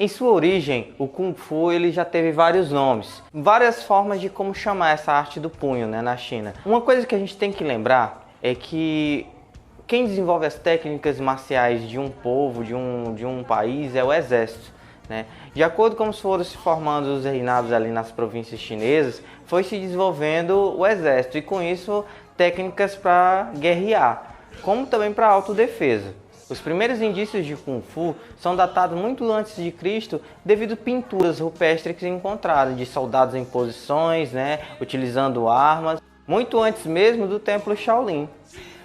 Em sua origem, o Kung Fu ele já teve vários nomes, várias formas de como chamar essa arte do punho, né, na China. Uma coisa que a gente tem que lembrar é que quem desenvolve as técnicas marciais de um povo, de um país, é o exército, né? De acordo com como foram se formando os reinados ali nas províncias chinesas, foi se desenvolvendo o exército e com isso técnicas para guerrear, como também para autodefesa. Os primeiros indícios de Kung Fu são datados muito antes de Cristo devido a pinturas rupestres encontradas de soldados em posições, né, utilizando armas, muito antes mesmo do templo Shaolin.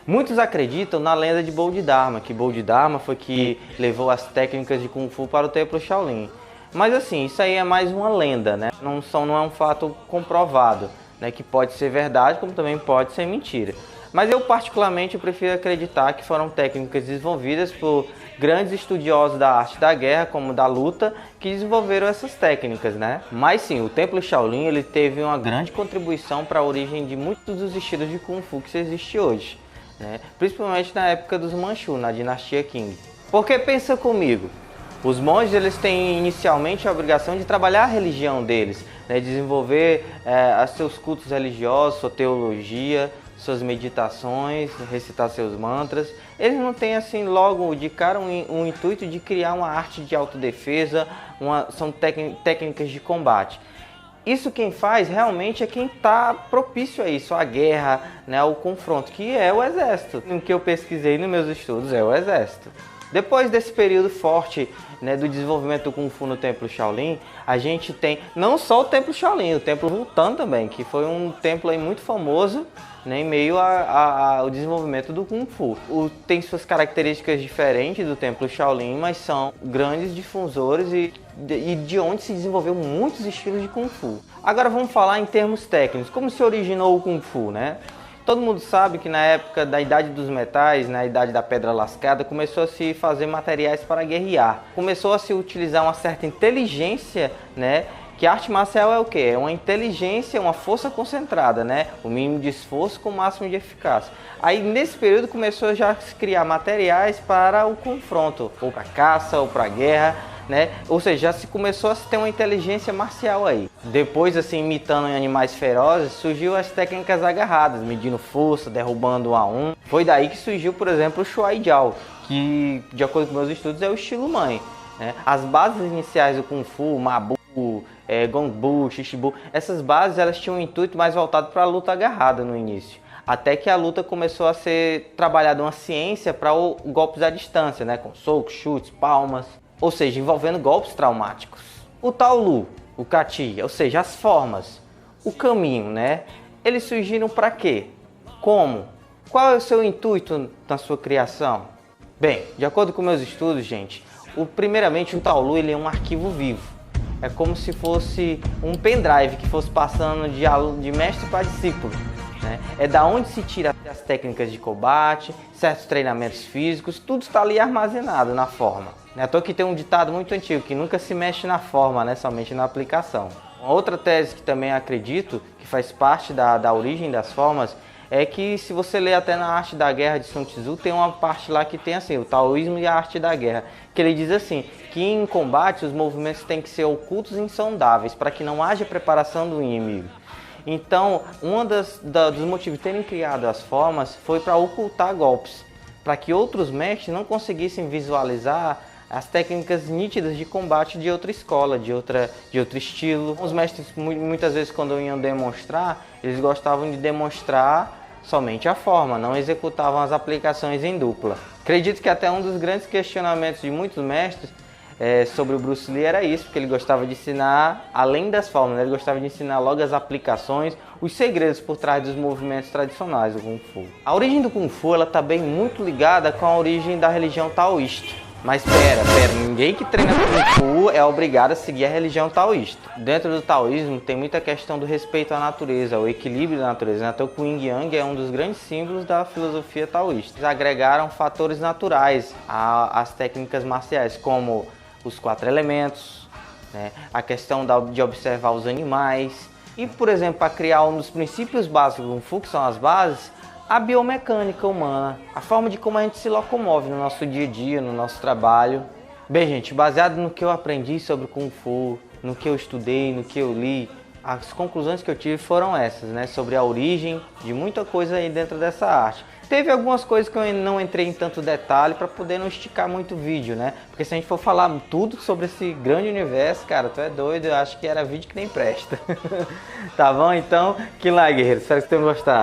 Muitos acreditam na lenda de Bodhidharma, que Bodhidharma foi que levou as técnicas de Kung Fu para o templo Shaolin. Mas assim, isso aí é mais uma lenda, né? Não é um fato comprovado, né, que pode ser verdade como também pode ser mentira. Mas eu particularmente prefiro acreditar que foram técnicas desenvolvidas por grandes estudiosos da arte da guerra, como da luta, que desenvolveram essas técnicas, né? Mas sim, o Templo Shaolin ele teve uma grande contribuição para a origem de muitos dos estilos de Kung Fu que existe hoje, né? Principalmente na época dos Manchu, na dinastia Qing. Porque pensa comigo, os monges eles têm inicialmente a obrigação de trabalhar a religião deles, né? Desenvolver seus cultos religiosos, sua teologia, suas meditações, recitar seus mantras. Eles não têm assim logo de cara um intuito de criar uma arte de autodefesa, são técnicas de combate. Isso quem faz realmente é quem está propício a isso, a guerra, né, o confronto, que é o exército. O que eu pesquisei nos meus estudos é o exército. Depois desse período forte, né, do desenvolvimento do Kung Fu no Templo Shaolin, a gente tem não só o Templo Shaolin, o Templo Wutan também, que foi um templo aí muito famoso, né, em meio ao desenvolvimento do Kung Fu. Tem suas características diferentes do Templo Shaolin, mas são grandes difusores e de onde se desenvolveu muitos estilos de Kung Fu. Agora vamos falar em termos técnicos, como se originou o Kung Fu, né? Todo mundo sabe que na época da Idade dos Metais, na Idade da Pedra Lascada, começou a se fazer materiais para guerrear. Começou a se utilizar uma certa inteligência, né? Que a arte marcial é o quê? É uma inteligência, uma força concentrada, né? O mínimo de esforço com o máximo de eficácia. Aí nesse período começou já a se criar materiais para o confronto, ou para caça, ou para guerra, né? Ou seja, já se começou a ter uma inteligência marcial aí. Depois, assim, imitando animais ferozes, surgiu as técnicas agarradas, medindo força, derrubando um a um. Foi daí que surgiu, por exemplo, o Shuai Jiao, que, de acordo com meus estudos, é o estilo mãe, né? As bases iniciais do Kung Fu, Mabu, Gongbu, Shichibu, essas bases elas tinham um intuito mais voltado para a luta agarrada no início. Até que a luta começou a ser trabalhada uma ciência para golpes à distância, né? Com socos, chutes, palmas, ou seja, envolvendo golpes traumáticos. O Taolu, o Kati, ou seja, as formas, o caminho, né? Eles surgiram para quê? Como? Qual é o seu intuito na sua criação? Bem, de acordo com meus estudos, gente, primeiramente o Taolu ele é um arquivo vivo. É como se fosse um pendrive que fosse passando de mestre para discípulo, né? É da onde se tira as técnicas de combate, certos treinamentos físicos, tudo está ali armazenado na forma. À toa que tem um ditado muito antigo, que nunca se mexe na forma, né? Somente na aplicação. Uma outra tese que também acredito, que faz parte da origem das formas, é que se você ler até na Arte da Guerra de Sun Tzu, tem uma parte lá que tem assim, o taoísmo e a arte da guerra, que ele diz assim, que em combate os movimentos têm que ser ocultos e insondáveis, para que não haja preparação do inimigo. Então, dos motivos de terem criado as formas foi para ocultar golpes, para que outros mestres não conseguissem visualizar as técnicas nítidas de combate de outra escola, de outro estilo. Os mestres, muitas vezes, quando iam demonstrar, eles gostavam de demonstrar somente a forma, não executavam as aplicações em dupla. Acredito que até um dos grandes questionamentos de muitos mestres sobre o Bruce Lee era isso, porque ele gostava de ensinar, além das formas, né? Ele gostava de ensinar logo as aplicações, os segredos por trás dos movimentos tradicionais do Kung Fu. A origem do Kung Fu está bem muito ligada com a origem da religião taoísta. Mas pera, ninguém que treina Kung Fu é obrigado a seguir a religião taoísta. Dentro do taoísmo tem muita questão do respeito à natureza, o equilíbrio da natureza. Então o Yin Yang é um dos grandes símbolos da filosofia taoísta. Eles agregaram fatores naturais às técnicas marciais, como os 4 elementos, né? A questão de observar os animais. E, por exemplo, para criar um dos princípios básicos do Kung Fu, que são as bases, a biomecânica humana, a forma de como a gente se locomove no nosso dia a dia, no nosso trabalho. Bem, gente, baseado no que eu aprendi sobre Kung Fu, no que eu estudei, no que eu li, as conclusões que eu tive foram essas, né? Sobre a origem de muita coisa aí dentro dessa arte. Teve algumas coisas que eu não entrei em tanto detalhe para poder não esticar muito o vídeo, né? Porque se a gente for falar tudo sobre esse grande universo, cara, tu é doido, eu acho que era vídeo que nem presta. Tá bom? Então, que like, guerreiro. Espero que vocês tenham gostado.